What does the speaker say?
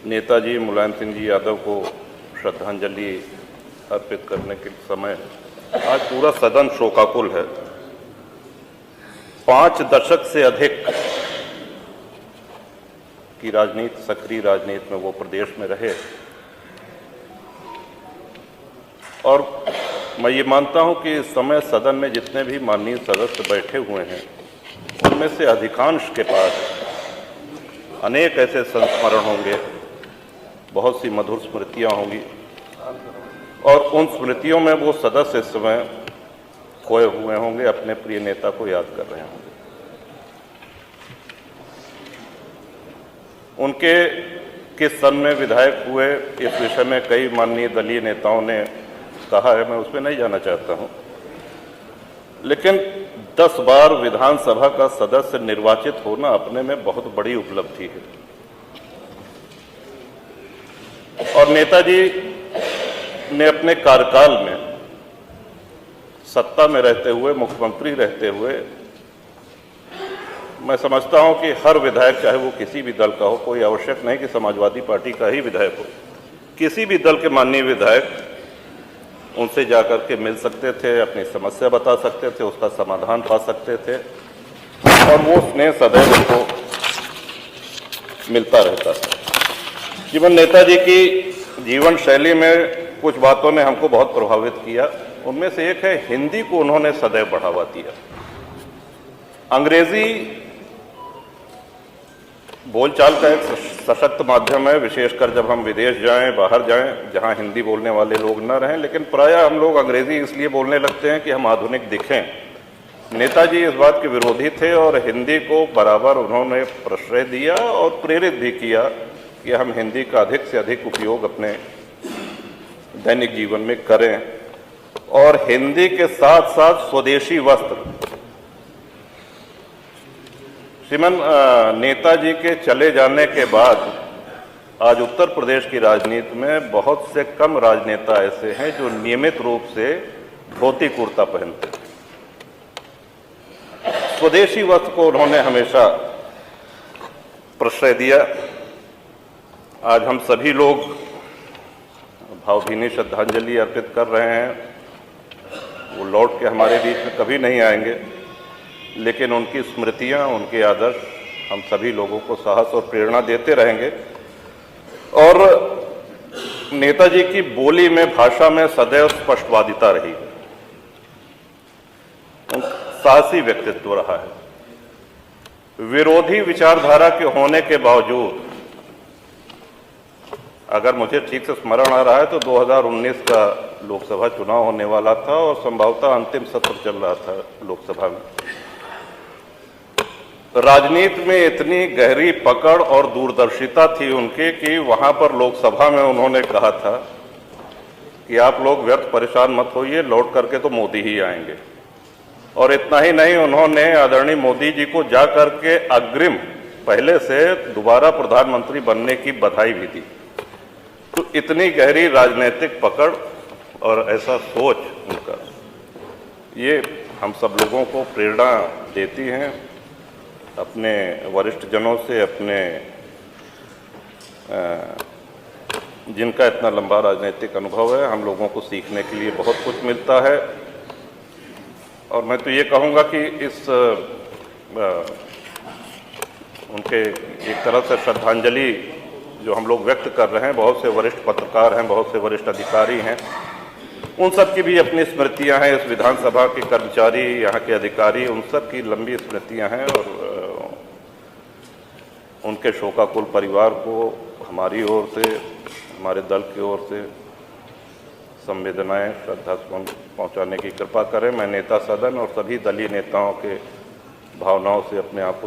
नेताजी मुलायम सिंह जी यादव को श्रद्धांजलि अर्पित करने के समय आज पूरा सदन शोकाकुल है। 5 दशक से अधिक की राजनीति, सक्रिय राजनीति में वो प्रदेश में रहे और मैं ये मानता हूं कि इस समय सदन में जितने भी माननीय सदस्य बैठे हुए हैं उनमें से अधिकांश के पास अनेक ऐसे संस्मरण होंगे, बहुत सी मधुर स्मृतियां होंगी और उन स्मृतियों में वो सदस्य इस समय खोए हुए होंगे, अपने प्रिय नेता को याद कर रहे होंगे। उनके किस सन में विधायक हुए इस विषय में कई माननीय दलीय नेताओं ने कहा है, मैं उस पर नहीं जाना चाहता हूं, लेकिन 10 बार विधानसभा का सदस्य निर्वाचित होना अपने में बहुत बड़ी उपलब्धि है। और नेताजी ने अपने कार्यकाल में सत्ता में रहते हुए, मुख्यमंत्री रहते हुए, मैं समझता हूं कि हर विधायक, चाहे वो किसी भी दल का हो, कोई आवश्यक नहीं कि समाजवादी पार्टी का ही विधायक हो, किसी भी दल के माननीय विधायक उनसे जाकर के मिल सकते थे, अपनी समस्या बता सकते थे, उसका समाधान पा सकते थे और वो स्नेह सदैव उनको मिलता रहता था। जीवन नेताजी की जीवन शैली में कुछ बातों ने हमको बहुत प्रभावित किया। उनमें से एक है, हिंदी को उन्होंने सदैव बढ़ावा दिया। अंग्रेजी बोलचाल का एक सशक्त माध्यम है, विशेषकर जब हम विदेश जाएं, बाहर जाएं, जहां हिंदी बोलने वाले लोग न रहें, लेकिन प्रायः हम लोग अंग्रेजी इसलिए बोलने लगते हैं कि हम आधुनिक दिखें। नेताजी इस बात के विरोधी थे और हिंदी को बराबर उन्होंने प्रश्रय दिया और प्रेरित भी किया कि हम हिंदी का अधिक से अधिक उपयोग अपने दैनिक जीवन में करें। और हिंदी के साथ साथ स्वदेशी वस्त्र, श्रीमान नेताजी के चले जाने के बाद आज उत्तर प्रदेश की राजनीति में बहुत से कम राजनेता ऐसे हैं जो नियमित रूप से धोती कुर्ता पहनते हैं। स्वदेशी वस्त्र को उन्होंने हमेशा प्रश्रय दिया। आज हम सभी लोग भावभीनी श्रद्धांजलि अर्पित कर रहे हैं। वो लौट के हमारे बीच में कभी नहीं आएंगे, लेकिन उनकी स्मृतियां, उनके आदर्श हम सभी लोगों को साहस और प्रेरणा देते रहेंगे। और नेताजी की बोली में, भाषा में सदैव स्पष्टवादिता रही है। साहसी व्यक्तित्व रहा है। विरोधी विचारधारा के होने के बावजूद, अगर मुझे ठीक से स्मरण आ रहा है तो 2019 का लोकसभा चुनाव होने वाला था और संभवतः अंतिम सत्र चल रहा था लोकसभा में। राजनीति में इतनी गहरी पकड़ और दूरदर्शिता थी उनके कि वहां पर लोकसभा में उन्होंने कहा था कि आप लोग व्यर्थ परेशान मत होइए, लौट करके तो मोदी ही आएंगे। और इतना ही नहीं, उन्होंने आदरणीय मोदी जी को जा करके अग्रिम पहले से दोबारा प्रधानमंत्री बनने की बधाई भी दी। तो इतनी गहरी राजनीतिक पकड़ और ऐसा सोच उनका, ये हम सब लोगों को प्रेरणा देती हैं। अपने वरिष्ठ जनों से, अपने जिनका इतना लंबा राजनीतिक अनुभव है, हम लोगों को सीखने के लिए बहुत कुछ मिलता है। और मैं तो ये कहूँगा कि इस उनके एक तरह से श्रद्धांजलि जो हम लोग व्यक्त कर रहे हैं, बहुत से वरिष्ठ पत्रकार हैं, बहुत से वरिष्ठ अधिकारी हैं, उन सब की भी अपनी स्मृतियां हैं। इस विधानसभा के कर्मचारी, यहाँ के अधिकारी, उन सब की लंबी स्मृतियां हैं और उनके शोकाकुल परिवार को हमारी ओर से, हमारे दल की ओर से संवेदनाएं, श्रद्धा सुमन पहुँचाने की कृपा करें। मैं नेता सदन और सभी दलीय नेताओं के भावनाओं से अपने आप